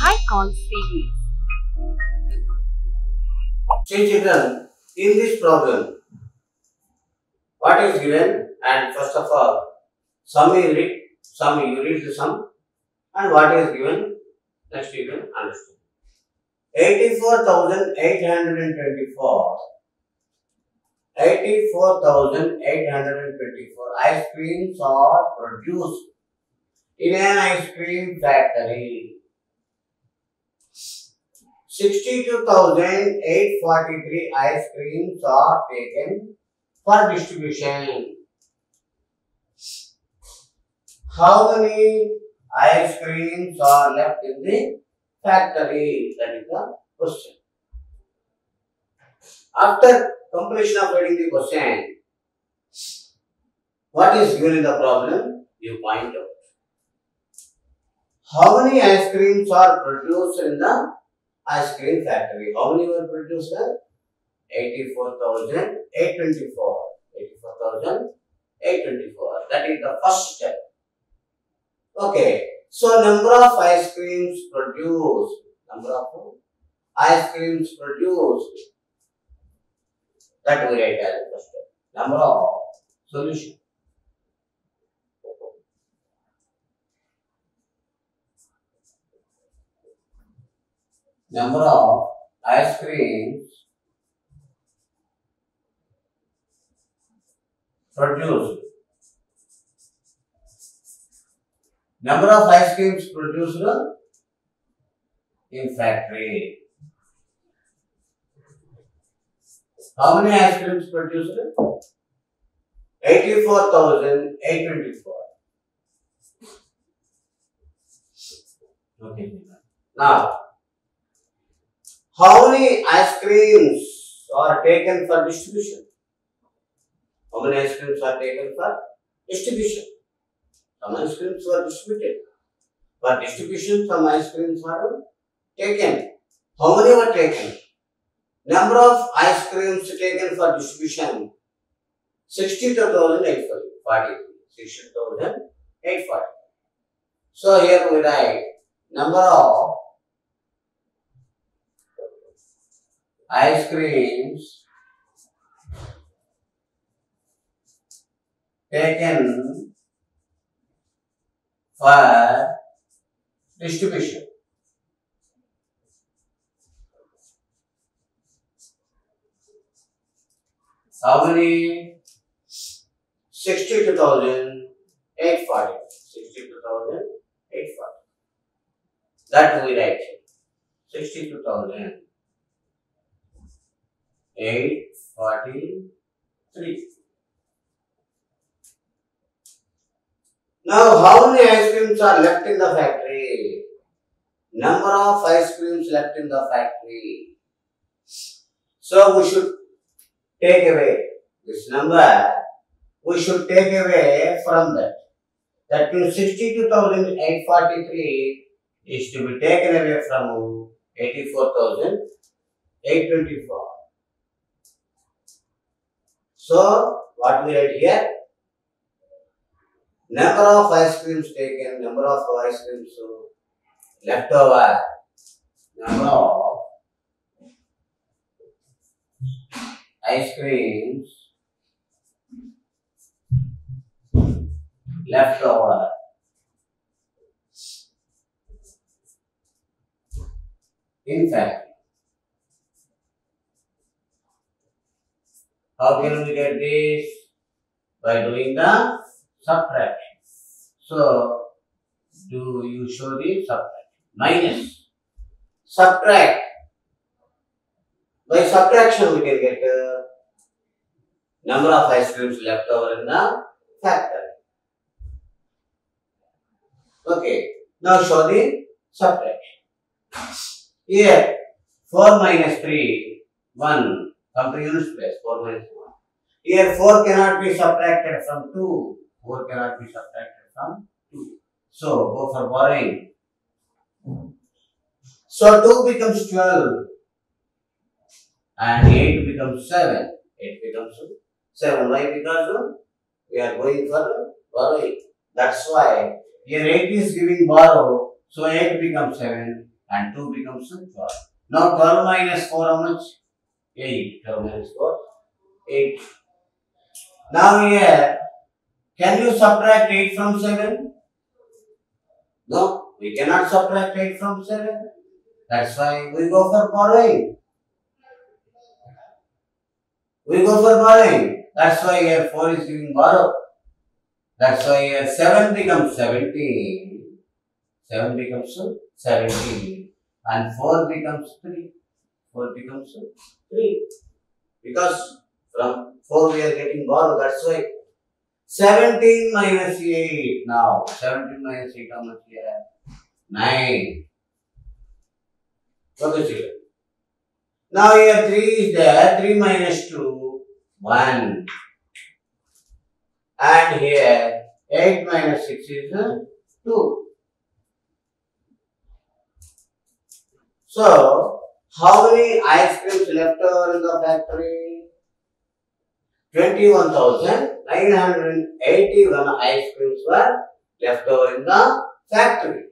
high call series. See children, in this problem, what is given, and first of all, sum you read the sum, and what is given, next you can understand. 84,824 ice creams are produced in an ice cream factory. 62,843 ice creams are taken for distribution. How many ice creams are left in the factory? That is the question. After completion of reading the question, what is given in the problem? You point out. How many ice creams are produced in the ice cream factory? How many were produced? 84,824. 84,824. That is the first step. Okay. So number of ice creams produced. Number of ice creams produced. That we write as the first step. Number of solution. Number of ice creams produced. Number of ice creams produced in factory. How many ice creams produced? 84,824. Okay. Now, how many ice creams are taken for distribution? How many ice creams are taken for distribution? Some ice creams were distributed. For distribution, some ice creams were taken. How many were taken? Number of ice creams taken for distribution, 62,840. 62,840. So here we write number of ice creams taken for distribution. How many? 62,840. 62,840. That we write. 62,843. Now, how many ice creams are left in the factory? Number of ice creams left in the factory. So, we should take away this number. We should take away from that. That means 62,843 is to be taken away from 84,824. So, what we write here? Number of ice creams taken, number of ice creams left over, number of ice creams left over. In fact, how can we get this? By doing the subtraction. So, do you show the subtraction? Minus. Subtract. By subtraction, we can get number of ice creams left over in the factory. Okay. Now show the subtraction. Here, 4 minus 3, 1. Come to units place. 4 minus 1. Here 4 cannot be subtracted from 2. 4 cannot be subtracted from 2. So, go for borrowing. So, 2 becomes 12. And 8 becomes 7. 8 becomes 7. Why? Because we are going for borrowing. That's why here 8 is giving borrow. So, 8 becomes 7. and 2 becomes 12. Now 12 minus 4 how much? 8. 12 minus 4, 8. Now here, can you subtract 8 from 7? No, we cannot subtract 8 from 7. That's why we go for borrowing. That's why here 4 is giving borrow. That's why here 7 becomes 17. 7 becomes 17. And 4 becomes 3. 4 becomes 3. Because from 4 we are getting borrow. That's why 17 minus 8. Now 17 minus 8 how much here? 9. Okay, children. Now here 3 is there. 3 minus 2, 1. And here 8 minus 6 is 2. So, how many ice creams left over in the factory? 21,981 ice creams were left over in the factory.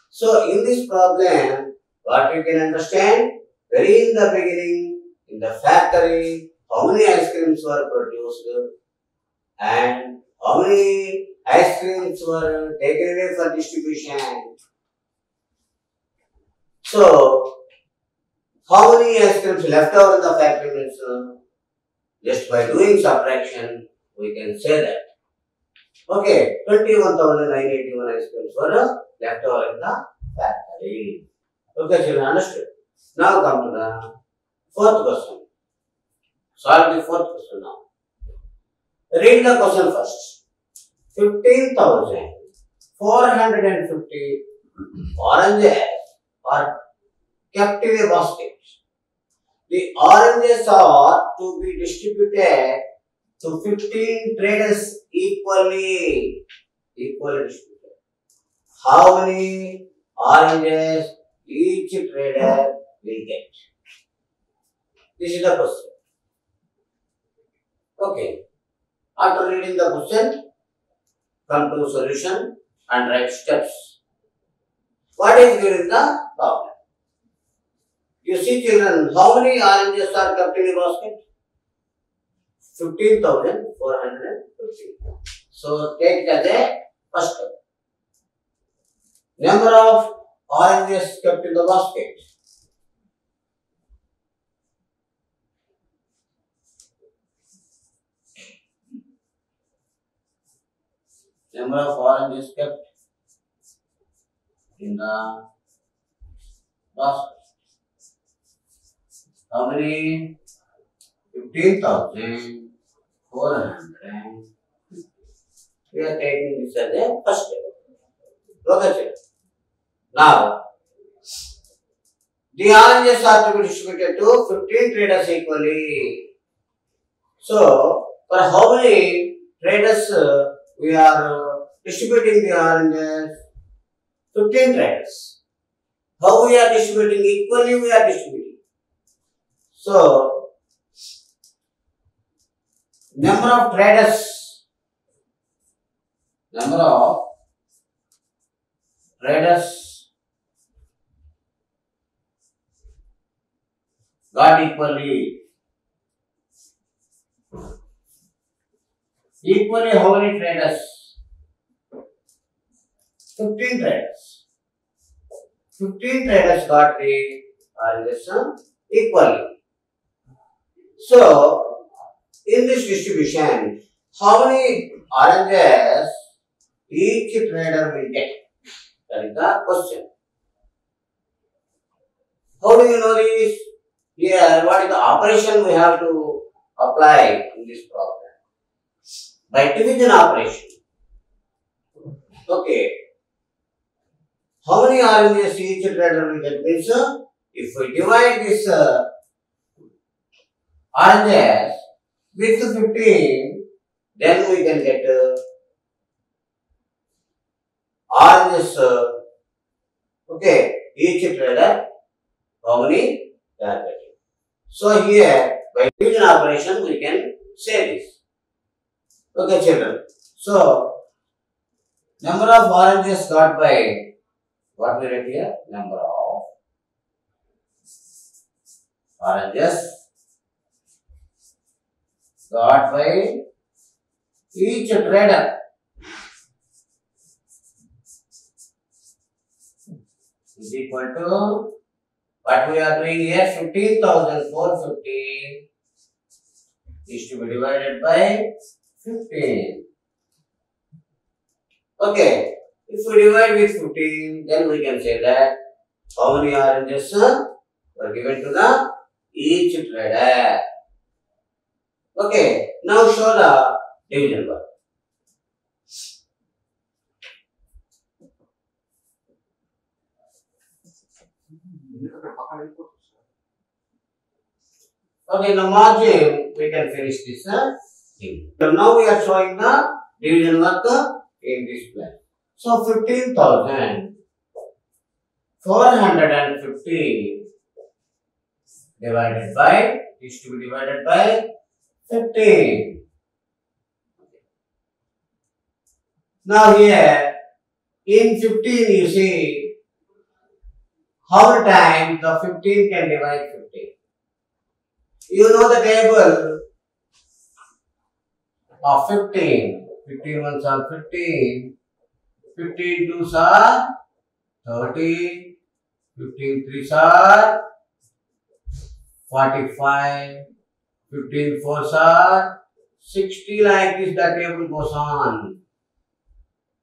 So, in this problem, what we can understand? Very in the beginning, in the factory, how many ice creams were produced and how many ice creams were taken away for distribution. So, how many ice creams left over in the factory means just by doing subtraction, we can say that. Okay, 21,981 ice creams were left over in the factory. Okay, children, understood? Now come to the fourth question. Solve the fourth question now. Read the question first. 15,450 oranges are kept in a basket. The oranges are to be distributed to 15 traders equally distributed. How many oranges each trader will get? This is the question. Okay. After reading the question, come to solution and write steps. What is given the problem? You see, children, how many oranges are kept in a basket? 15,450. So, take it as a first step. Number of oranges kept in the basket. Number of oranges kept in the basket. How many? 15,400. We are taking this as a first step. Look at it. Now, the oranges are to be distributed to 15 traders equally. So, for how many traders we are distributing the oranges? 15 traders. How we are distributing? Equally we are distributing. So, number of traders got equally. Equally how many traders? 15 traders. 15 traders got the oranges equally. So, in this distribution, how many oranges each trader will get? That is the question. How do you know this? Here, what is the operation we have to apply in this problem? By division operation. Okay. How many oranges each trader will get? Means, if we divide this oranges with 15, then we can get oranges. Okay, each trader, how many they are getting. So here, by division operation, we can say this. Okay, children. So, number of oranges got by what we write here? Number of oranges got by each trader is equal to what we are doing here, 15,450 is to be divided by 15. Okay, if we divide with 15, then we can say that how many oranges were given to the each trader. Okay, now show the division work. Okay, in the margin we can finish this thing. So now we are showing the division work in this plan. So 15,450 divided by is to be divided by 15. Now here in 15 you see how many times the 15 can divide 15. You know the table of 15. 15 ones are 15. 15 twos are 30. 15 threes are 45. 15 fours are 60. Like this the table goes on.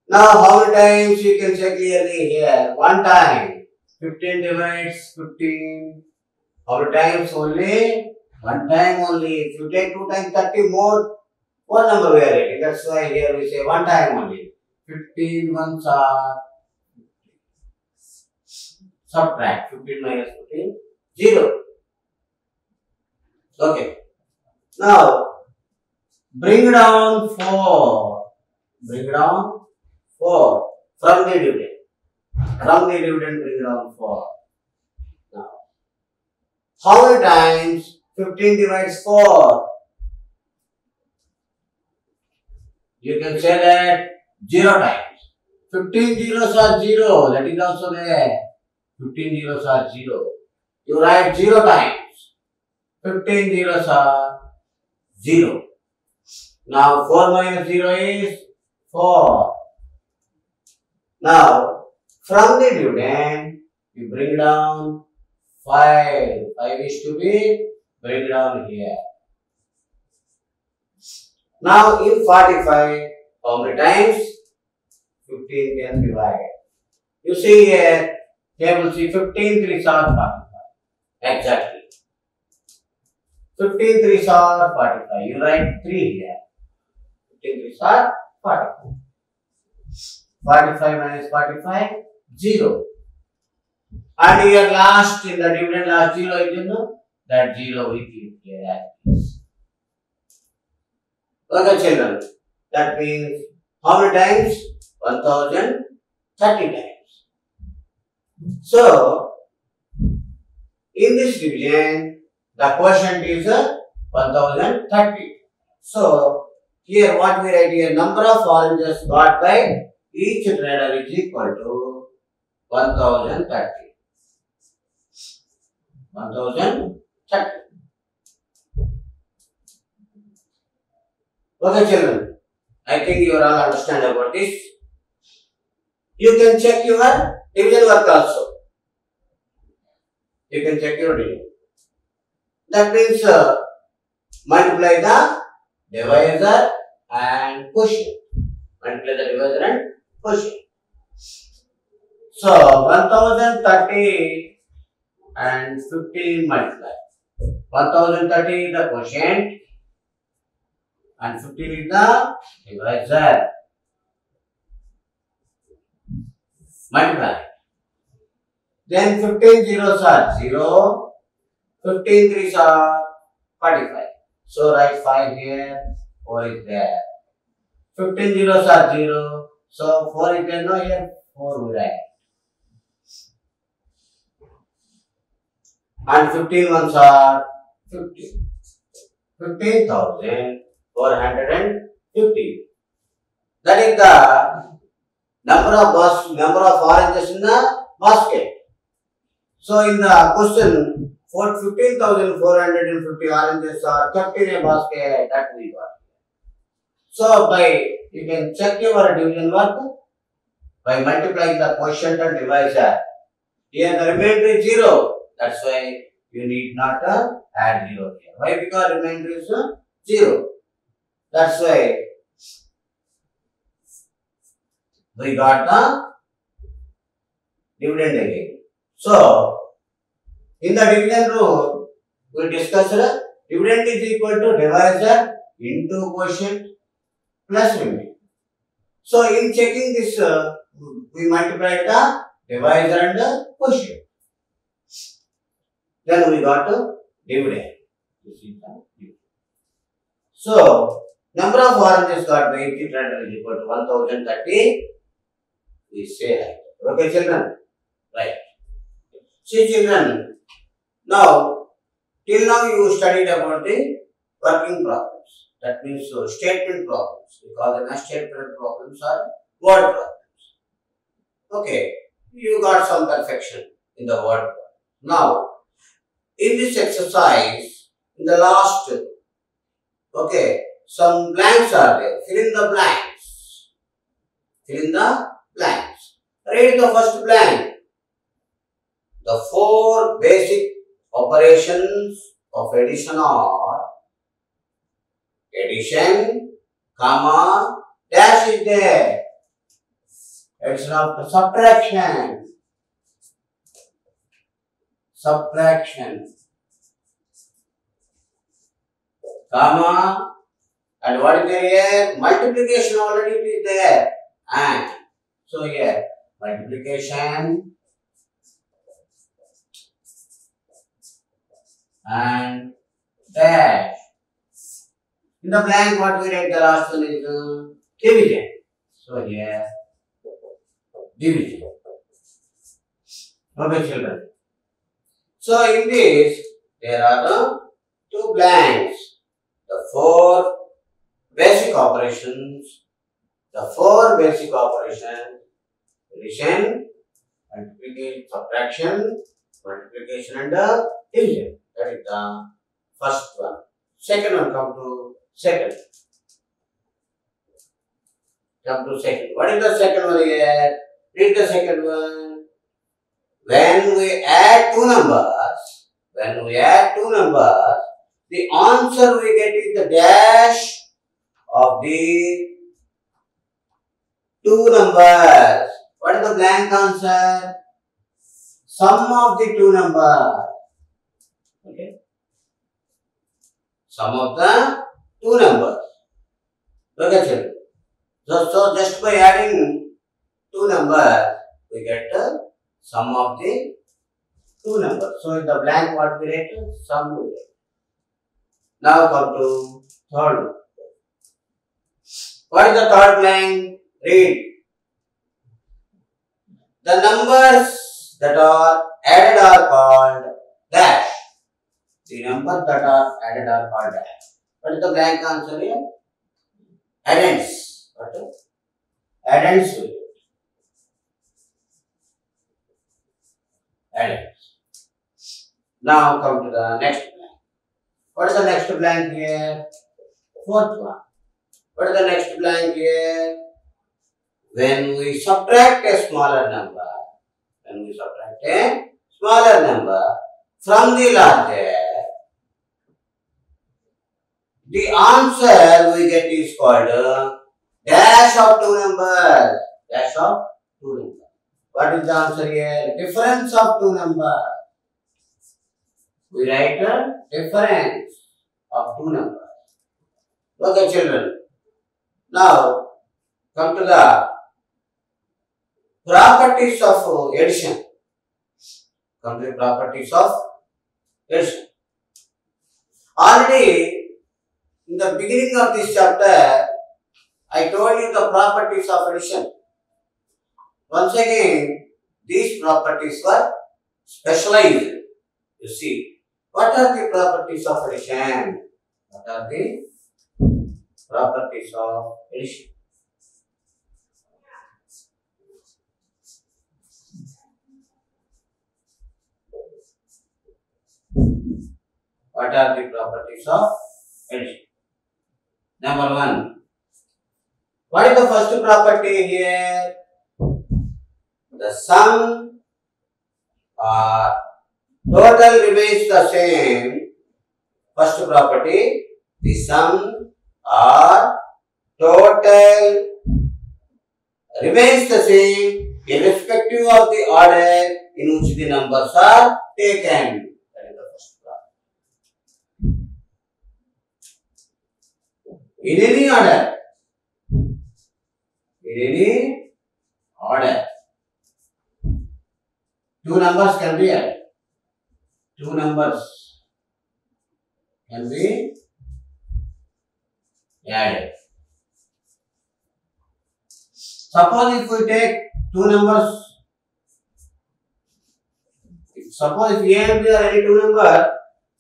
Now how many times you can say clearly here? One time. 15 divides 15. How many times? Only one time only. If you take 2 times 30 more, what number we are getting? That's why here we say one time only. 15 ones are, subtract 15 minus 15, 0. Okay. Now bring down 4. Bring down 4 from the dividend. From the dividend bring down 4. Now how many times 15 divides 4? You can say that 0 times. 15 zeros are 0. That is also there. 15 zeros are 0. You write 0 times. 15 zeros are 0. Now 4 minus 0 is 4. Now from the dividend you bring down 5. 5 is to be bring down here. Now in 45, how many times 15 can divide? You see here, table C, 15 threes are 45. Exactly. 15 threes are 45. You write 3 here. 15 threes are 45. 45 minus 45, 0. And here last in the dividend, last 0 is in that 0 we keep here as is. Okay, children. That means how many times? 1030 times. So in this division, the quotient is 1030. So here what we write here, number of oranges got by each trader is equal to 1030. 1030. Okay, children. I think you all understand about this. You can check your division work also. You can check your division. That means multiply the divisor and quotient. Multiply the divisor and quotient. So 1030 and 15 multiply. 1030 is the quotient and 15 is the divisor. Multiply. Then 15 zeros are 0. 15 threes are 45. So write 5 here, 4 is there. 15 zeros are 0. So 4 is there, no here, 4 we write. And 15 ones are 50. 15,450. That is the number of oranges in the basket. So in the question For 15,450 oranges are kept in a basket, that we got. So you can check your division work by multiplying the quotient and divisor. Here the remainder is 0. That's why you need not add 0 here. Why? Because remainder is 0. That's why we got the dividend again. So, in the division rule, we discussed dividend is equal to divisor into quotient plus remainder. So, in checking this, we multiplied the divisor and the quotient. Then we got a dividend. So, number of oranges got by each trader is equal to 1030. We say right. Okay, children? Right. See, children, now, till now you studied about the working problems. That means statement problems. Because the statement problems are word problems. Okay, you got some perfection in the word problem. Now, in this exercise, in the last, okay, some blanks are there. Fill in the blanks. Fill in the blanks. Read the first blank. The 4 basic operations of addition are addition, comma, dash is there. Addition of subtraction. Subtraction. Comma. And what is there here? Multiplication already is there. And so here, multiplication and dash. In the blank, what we write the last one is division. So here, division. Okay, children. So in this, there are 2 blanks. The 4 basic operations. The 4 basic operations: addition, multiplication, subtraction, multiplication, and division. That is the first one. Second one, come to second. What is the second one here? Read the second one. When we add two numbers, the answer we get is the dash of the 2 numbers. What is the blank answer? Sum of the 2 numbers. Okay. Sum of the 2 numbers. Look at it. So just by adding 2 numbers, we get the sum of the 2 numbers. So in the blank, what we write? Sum we write. Now come to third one. What is the third blank? Read. The numbers that are added are called dash. The numbers that are added are called dash. What is the blank answer here? Addends. What is? Addends. Addends. Now come to the next blank. What is the next blank here? Fourth one. What is the next blank here? When we subtract a smaller number, from the larger, the answer we get is called dash of 2 numbers. Dash of 2 numbers. What is the answer here? Difference of 2 numbers. We write a difference of 2 numbers. Okay, children. Now, come to the properties of addition. Already, in the beginning of this chapter, I told you the properties of addition. Once again, these properties were specialized. You see, what are the properties of addition? What are the properties of addition? What are the properties of addition? Number one. What is the first property here? The sum or total remains the same. First property, the sum or total remains the same irrespective of the order in which the numbers are taken. That is the first property. In any order. Two numbers can be added. Two numbers can be added. Suppose if we take two numbers, suppose if A and B are any two numbers,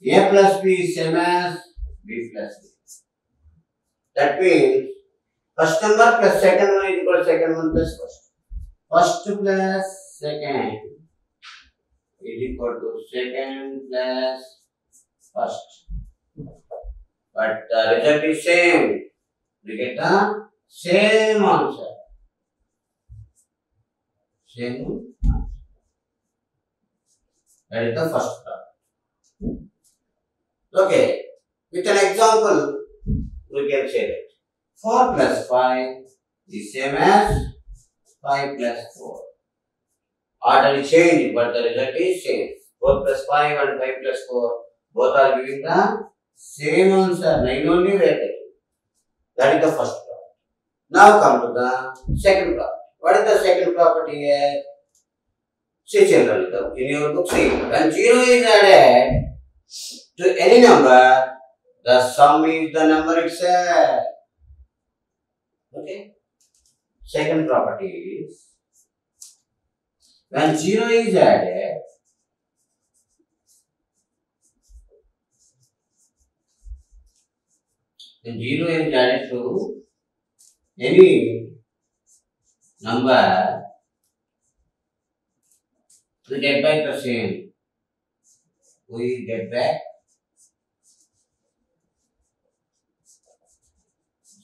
A plus B is same as B plus B. That means first number plus second one is equal to second one plus first. First plus second is equal to second plus first. But the result is same. We get the same answer. Same answer. That is the first part. Okay. With an example, we can say that 4 plus 5 is same as 5 plus 4. Order is changed, but the result is same. 4 plus 5 and 5 plus 4 both are giving the same answer. 9 only we are taking. That is the first property. Now come to the second property. What is the second property here? See children, in your book, see, when 0 is added to any number, the sum is the number itself. Okay. Second property is when 0 is added, the 0 is added to any number, we get back the same. We get back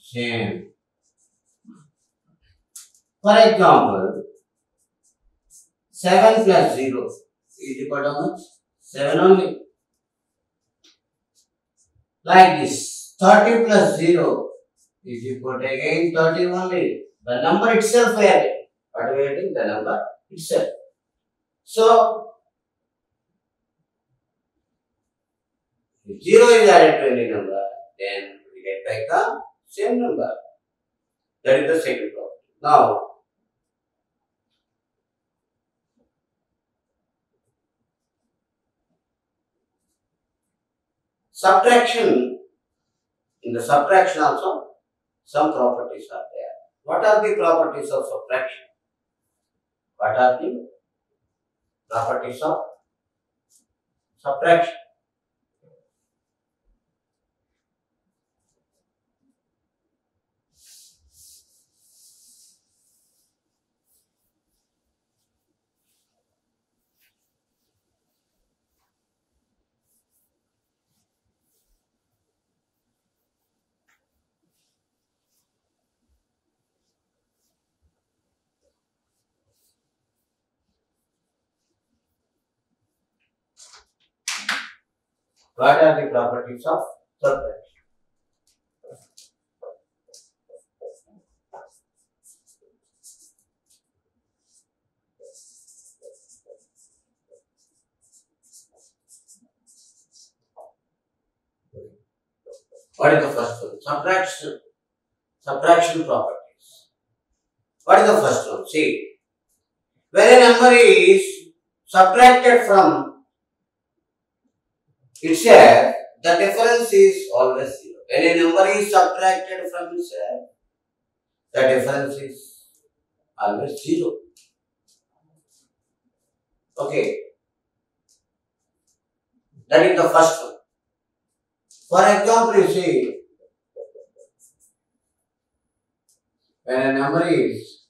same. For example, 7 plus 0 is equal to how much? 7 only. Like this, 30 plus 0 is equal to again 30 only. The number itself we are getting. What we are getting? The number itself. So, if 0 is added to any number, then we get back the same number. That is the second property. Now, subtraction. In the subtraction also, some properties are there. What are the properties of subtraction? What are the properties of subtraction? What are the properties of subtraction? What is the first one? Subtraction properties. What is the first one? See, when a number is subtracted from itself, the difference is always 0. When a number is subtracted from itself, the difference is always 0. Okay. That is the first one. For example, you see, when a number is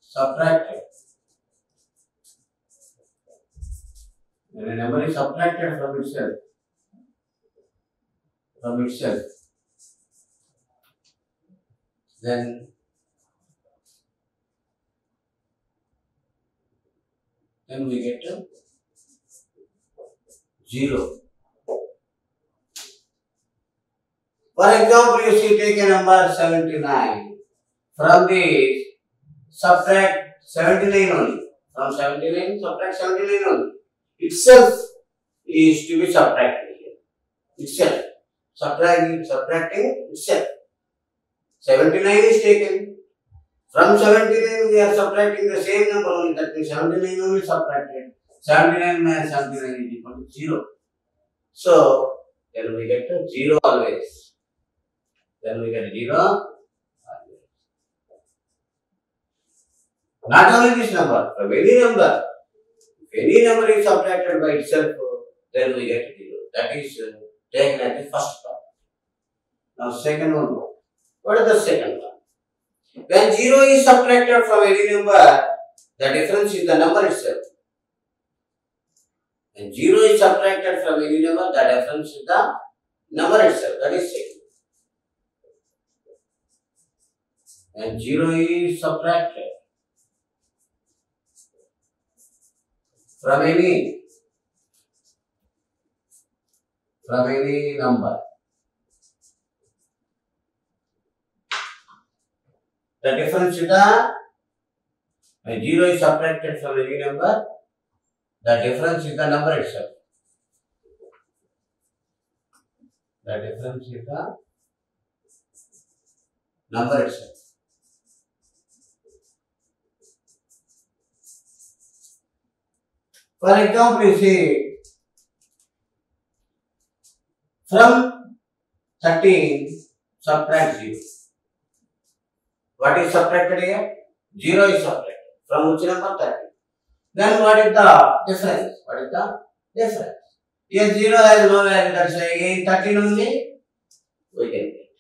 subtracted when a number is subtracted from itself, then we get to 0. For example, you see, take a number 79. From this, subtract 79 only. From 79, subtract 79 only. Itself is to be subtracted here. Itself. Subtracting itself. 79 is taken. From 79, we are subtracting the same number only. That means 79 only subtracted. 79 minus 79 is equal to 0. So, then we get to 0 always. Then we get 0 always. Not only this number, from any number. If any number is subtracted by itself, then we get 0. That is taken as the first part. Now, second one. What is the second one? When 0 is subtracted from any number, the difference is the number itself. When 0 is subtracted from any number, the difference is the number itself. That is second. When 0 is subtracted from any number, the difference is when 0 is subtracted from any number, the difference is the number itself. The difference is the number itself. For example, you see, from 13, subtract 0. What is subtracted here? 0 is subtracted. From which number? 13. Then what is the difference? Here 0 has no value, that's why again 13 only we can get.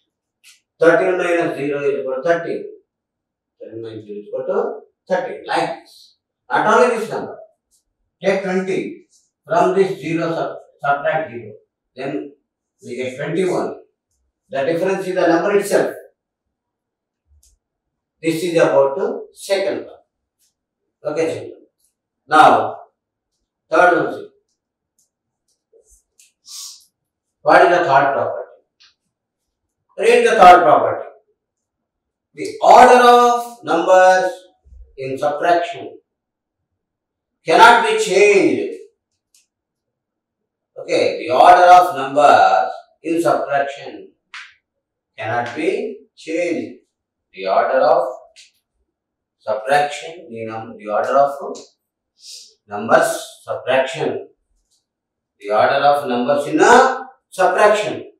13 minus 0 is equal to 13. 13 minus 0 is equal to 13. Like this. Not only this number. Take 20. From this 0 subtract 0. Then we get 21. The difference is the number itself. This is about the second one. Okay, children. Now, third one. What is the third property? Read the third property. The order of numbers in subtraction cannot be changed. Okay, the order of numbers in subtraction cannot be changed. The order of subtraction, the order of numbers subtraction, the order of numbers in a subtraction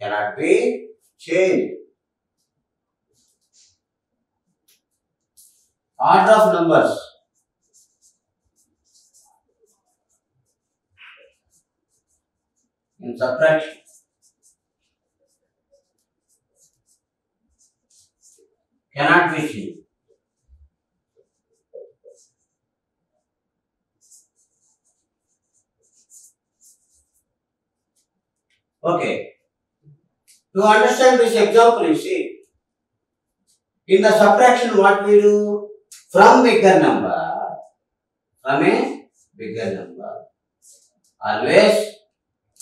cannot be changed. Order of numbers in subtraction cannot be changed. Okay. To understand this example, you see, in the subtraction what we do? From bigger number, always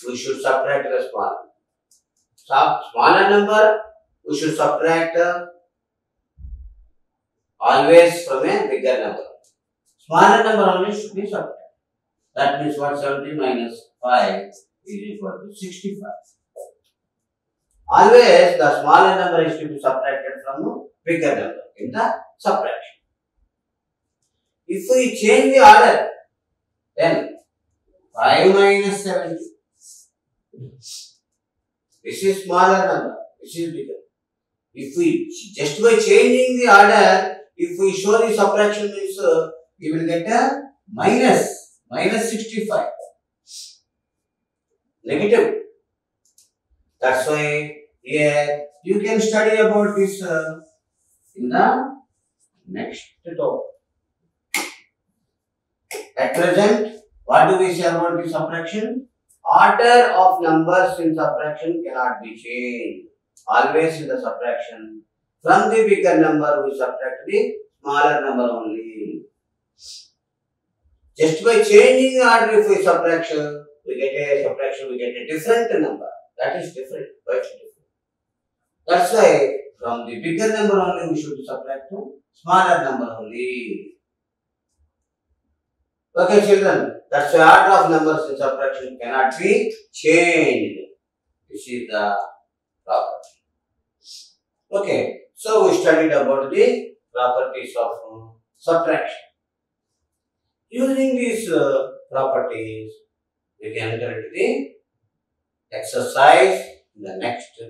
we should subtract the small. Smaller number, we should subtract always from a bigger number. Smaller number only should be subtracted. That means what? 70 minus 5 is equal to 65. Always the smaller number is to be subtracted from bigger number in the subtraction. If we change the order, then 5 minus 70. This is smaller number, this is bigger. If we just by changing the order, if we show the subtraction means we will get a minus 65. Negative. That's why here you can study about this in the next talk. At present, What do we say about the subtraction? Order of numbers in subtraction cannot be changed. Always in the subtraction, from the bigger number we subtract the smaller number only. Just by changing the order if we subtraction, we get a different number. That is different, quite different. That's why from the bigger number only we should subtract to smaller number only. Okay, children, that's why order of numbers in subtraction cannot be changed. This is the property. Okay, so we studied about the properties of subtraction. Using these properties, we can enter into the exercise in the next